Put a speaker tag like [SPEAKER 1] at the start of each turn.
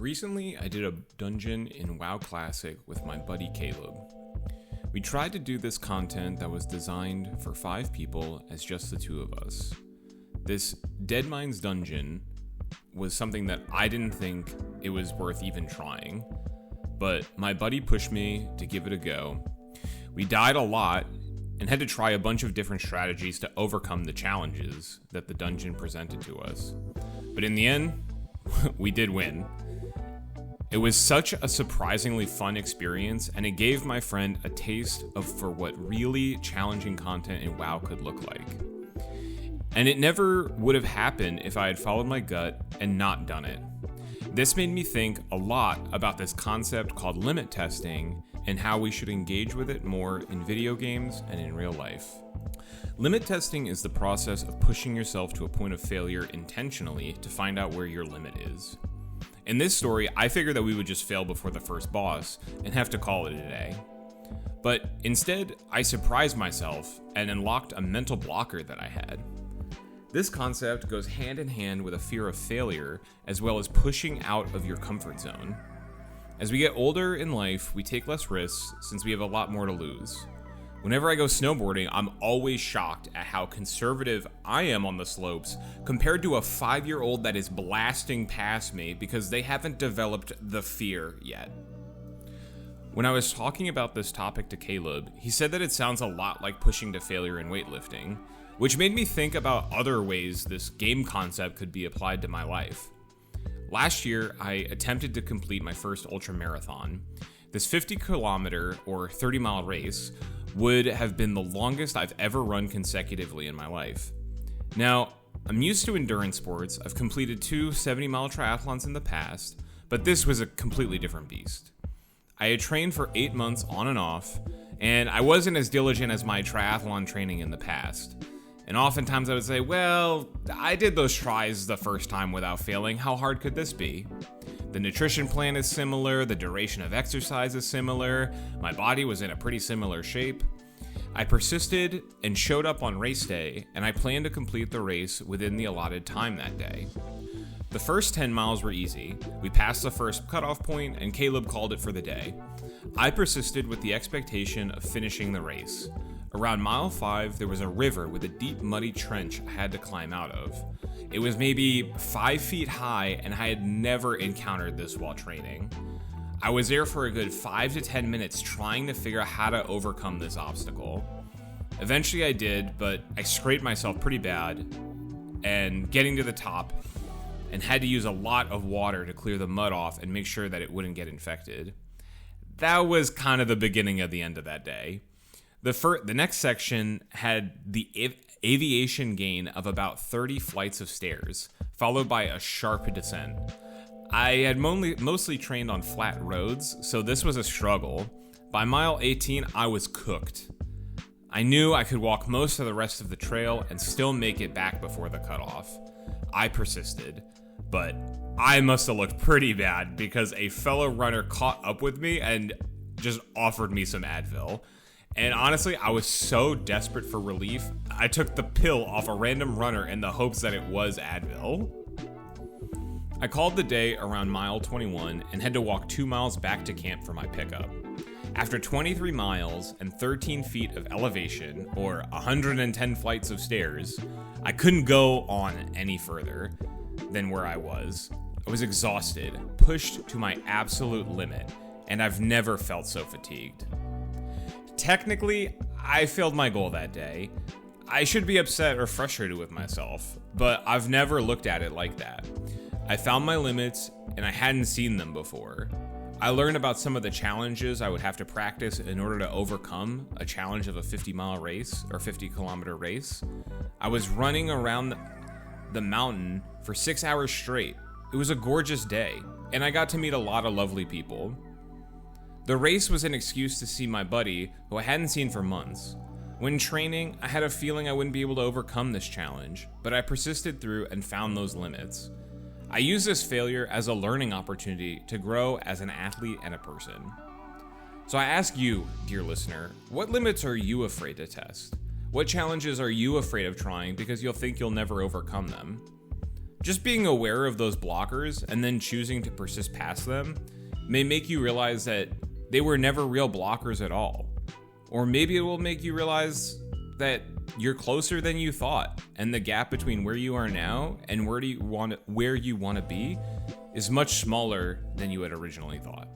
[SPEAKER 1] Recently, I did a dungeon in WoW Classic with my buddy Caleb. We tried to do this content that was designed for 5 people as just the 2 of us. This Dead Mines dungeon was something that I didn't think it was worth even trying, but my buddy pushed me to give it a go. We died a lot and had to try a bunch of different strategies to overcome the challenges that the dungeon presented to us. But in the end, we did win. It was such a surprisingly fun experience, and it gave my friend a taste for what really challenging content in WoW could look like. And it never would have happened if I had followed my gut and not done it. This made me think a lot about this concept called limit testing and how we should engage with it more in video games and in real life. Limit testing is the process of pushing yourself to a point of failure intentionally to find out where your limit is. In this story, I figured that we would just fail before the first boss and have to call it a day. But instead, I surprised myself and unlocked a mental blocker that I had. This concept goes hand in hand with a fear of failure, as well as pushing out of your comfort zone. As we get older in life, we take less risks since we have a lot more to lose. Whenever I go snowboarding, I'm always shocked at how conservative I am on the slopes compared to a 5-year-old that is blasting past me because they haven't developed the fear yet. When I was talking about this topic to Caleb, he said that it sounds a lot like pushing to failure in weightlifting, which made me think about other ways this game concept could be applied to my life. Last year, I attempted to complete my first ultra marathon. This 50-kilometer or 30-mile race would have been the longest I've ever run consecutively in my life. Now, I'm used to endurance sports. I've completed 2 70-mile triathlons in the past, but this was a completely different beast. I had trained for 8 months on and off, and I wasn't as diligent as my triathlon training in the past. And oftentimes I would say, well, I did those tries the first time without failing. How hard could this be? The nutrition plan is similar, the duration of exercise is similar, my body was in a pretty similar shape. I persisted and showed up on race day, and I planned to complete the race within the allotted time that day. The first 10 miles were easy. We passed the first cutoff point, and Caleb called it for the day. I persisted with the expectation of finishing the race. Around mile 5, there was a river with a deep, muddy trench I had to climb out of. It was maybe 5 feet high, and I had never encountered this while training. I was there for a good 5 to 10 minutes trying to figure out how to overcome this obstacle. Eventually I did, but I scraped myself pretty bad, and getting to the top, and had to use a lot of water to clear the mud off and make sure that it wouldn't get infected. That was kind of the beginning of the end of that day. The next section had the aviation gain of about 30 flights of stairs, followed by a sharp descent. I had mostly trained on flat roads, so this was a struggle. By mile 18, I was cooked. I knew I could walk most of the rest of the trail and still make it back before the cutoff. I persisted, but I must have looked pretty bad because a fellow runner caught up with me and just offered me some Advil. And honestly, I was so desperate for relief, I took the pill off a random runner in the hopes that it was Advil. I called the day around mile 21 and had to walk 2 miles back to camp for my pickup. After 23 miles and 13 feet of elevation, or 110 flights of stairs, I couldn't go on any further than where I was. I was exhausted, pushed to my absolute limit, and I've never felt so fatigued. Technically, I failed my goal that day. I should be upset or frustrated with myself, but I've never looked at it like that. I found my limits, and I hadn't seen them before. I learned about some of the challenges I would have to practice in order to overcome a challenge of a 50-mile race or 50-kilometer race. I was running around the mountain for 6 hours straight. It was a gorgeous day, and I got to meet a lot of lovely people. The race was an excuse to see my buddy, who I hadn't seen for months. When training, I had a feeling I wouldn't be able to overcome this challenge, but I persisted through and found those limits. I used this failure as a learning opportunity to grow as an athlete and a person. So I ask you, dear listener, what limits are you afraid to test? What challenges are you afraid of trying because you'll think you'll never overcome them? Just being aware of those blockers and then choosing to persist past them may make you realize that they were never real blockers at all. Or maybe it will make you realize that you're closer than you thought, and the gap between where you are now and where you want to be is much smaller than you had originally thought.